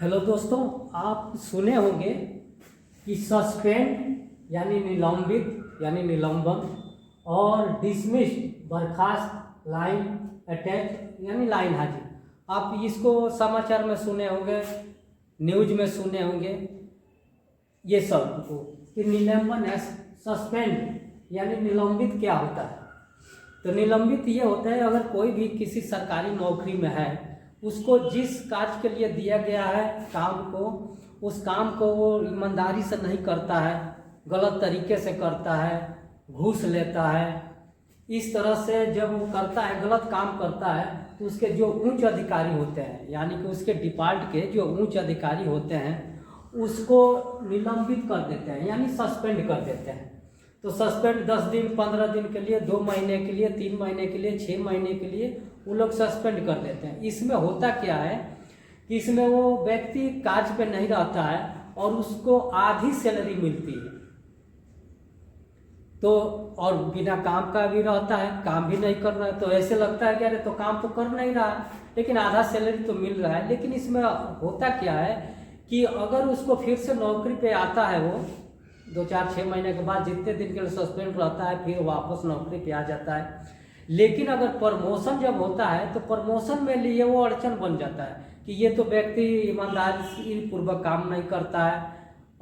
Hello दोस्तों, आप सुने होंगे कि सस्पेंड यानी निलंबित यानी निलंबन और डिसमिस्ड बर्खास्त, लाइन अटैच यानी लाइन हाजिर। आप इसको समाचार में सुने होंगे, न्यूज में सुने होंगे ये सब को कि निलंबन है। सस्पेंड यानी निलंबित क्या होता है? तो निलंबित ये होता है अगर कोई भी किसी सरकारी नौकरी में है, उसको जिस कार्य के लिए दिया गया है काम को, उस काम को वो ईमानदारी से नहीं करता है, गलत तरीके से करता है, घूस लेता है, इस तरह से जब वो करता है, गलत काम करता है, तो उसके जो उच्च अधिकारी होते हैं यानी कि उसके डिपार्ट के जो उच्च अधिकारी होते हैं उसको निलंबित कर देते हैं यानी सस्पेंड कर देते हैं। तो सस्पेंड 10 दिन, 15 दिन के लिए, 2 महीने के लिए, 3 महीने के लिए, 6 महीने के लिए वो लोग सस्पेंड कर देते हैं। इसमें होता क्या है कि इसमें वो व्यक्ति कार्य पे नहीं रहता है और उसको आधी सैलरी मिलती है, तो और बिना काम का भी रहता है, काम भी नहीं कर रहा है, तो ऐसे लगता है कि अरे तो काम तो कर नहीं रहा है लेकिन आधा सैलरी तो मिल रहा है। लेकिन इसमें होता क्या है कि अगर उसको फिर से नौकरी पे आता है, वो 2-4-6 महीने के बाद जितने दिन के लिए सस्पेंड रहता है फिर वापस नौकरी पे आ जाता है। लेकिन अगर प्रमोशन जब होता है तो प्रमोशन में लिए वो अड़चन बन जाता है कि ये तो व्यक्ति ईमानदारी पूर्वक काम नहीं करता है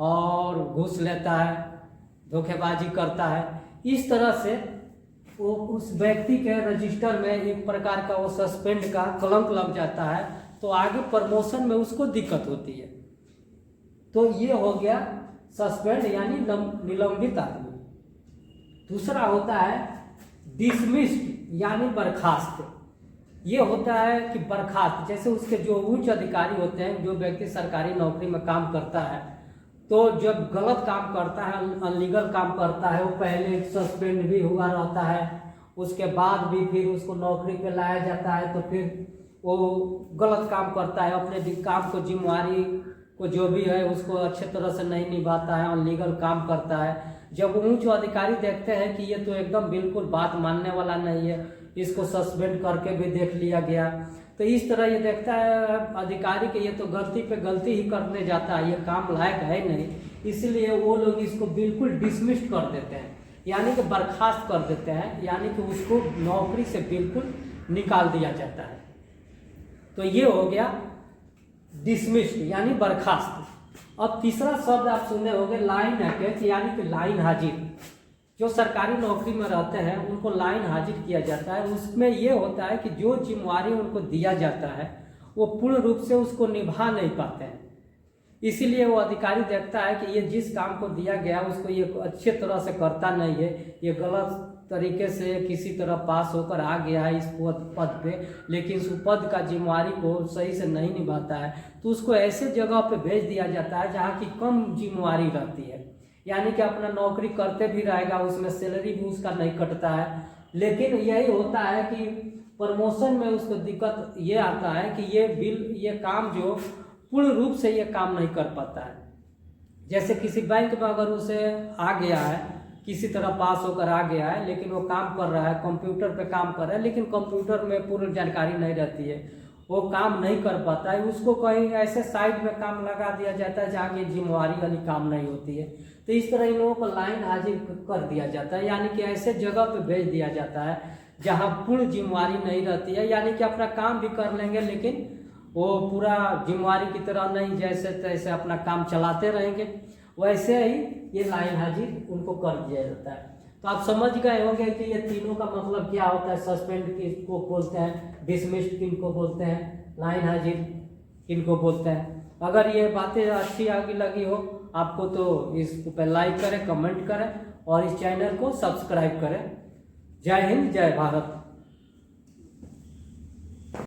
और घूस लेता है, धोखेबाजी करता है। इस तरह से वो उस व्यक्ति के रजिस्टर में एक प्रकार का वो सस्पेंड का कलंक लग जाता है, तो आगे प्रमोशन में उसको दिक्कत होती है। तो ये हो गया सस्पेंड यानी निलंबित आदमी। दूसरा होता है डिसमिस्ड यानी बर्खास्त। ये होता है कि बर्खास्त, जैसे उसके जो उच्च अधिकारी होते हैं, जो व्यक्ति सरकारी नौकरी में काम करता है, तो जब गलत काम करता है, अनलीगल काम करता है, वो पहले सस्पेंड भी हुआ रहता है, उसके बाद भी फिर उसको नौकरी पे लाया जाता है, तो फिर वो गलत काम करता है, अपने काम को, जिम्मेवारी को जो भी है उसको अच्छे तरह से नहीं निभाता है, अनलीगल काम करता है। जब उच्च अधिकारी देखते हैं कि ये तो एकदम बिल्कुल बात मानने वाला नहीं है, इसको सस्पेंड करके भी देख लिया गया, तो इस तरह ये देखता है अधिकारी कि ये तो गलती पे गलती ही करने जाता है, ये काम लायक है नहीं, इसलिए वो लोग इसको बिल्कुल डिसमिस्ड कर देते हैं यानी कि बर्खास्त कर देते हैं, यानी कि उसको नौकरी से बिल्कुल निकाल दिया जाता है। तो ये हो गया डिसमिस्ड यानी बर्खास्त। अब तीसरा शब्द आप सुने होंगे लाइन अटैच यानी कि लाइन हाजिर। जो सरकारी नौकरी में रहते हैं उनको लाइन हाजिर किया जाता है। उसमें ये होता है कि जो जिम्मेवारी उनको दिया जाता है वो पूर्ण रूप से उसको निभा नहीं पाते हैं, इसीलिए वो अधिकारी देखता है कि ये जिस काम को दिया गया उसको ये अच्छे तरह से करता नहीं है, ये गलत तरीके से किसी तरह पास होकर आ गया है इस पद पे, लेकिन उस पद का जिम्मेवारी को सही से नहीं निभाता है, तो उसको ऐसे जगह पे भेज दिया जाता है जहाँ की कम जिम्मेवारी रहती है, यानी कि अपना नौकरी करते भी रहेगा, उसमें सैलरी भी उसका नहीं कटता है। लेकिन यही होता है कि प्रमोशन में उसको दिक्कत ये आता है कि ये काम जो पूर्ण रूप से ये काम नहीं कर पाता है। जैसे किसी बैंक में अगर उसे आ गया है, किसी तरह पास होकर आ गया है, लेकिन वो काम कर रहा है, कंप्यूटर पे काम कर रहा है, लेकिन कंप्यूटर में पूर्ण जानकारी नहीं रहती है, वो काम नहीं कर पाता है, उसको कहीं ऐसे साइड में काम लगा दिया जाता है जहाँ की जिम्मेवारी वाली काम नहीं होती है। तो इस तरह इन लोगों को लाइन हाजिर कर दिया जाता है, यानी कि ऐसे जगह पे भेज दिया जाता है जहाँ पूर्ण जिम्मेवारी नहीं रहती है, यानी कि अपना काम भी कर लेंगे लेकिन वो पूरा जिम्मेवारी की तरह नहीं, जैसे तैसे अपना काम चलाते रहेंगे, वैसे ही ये लाइन हाजिर उनको कर दिया जाता है। तो आप समझ गए होंगे कि ये तीनों का मतलब क्या होता है। सस्पेंड किसको बोलते हैं, डिसमिस्ड किनको बोलते हैं, लाइन हाजिर किनको बोलते हैं। अगर ये बातें अच्छी आगे लगी हो आपको तो इसको पे लाइक करें, कमेंट करें और इस चैनल को सब्सक्राइब करें। जय हिंद, जय भारत।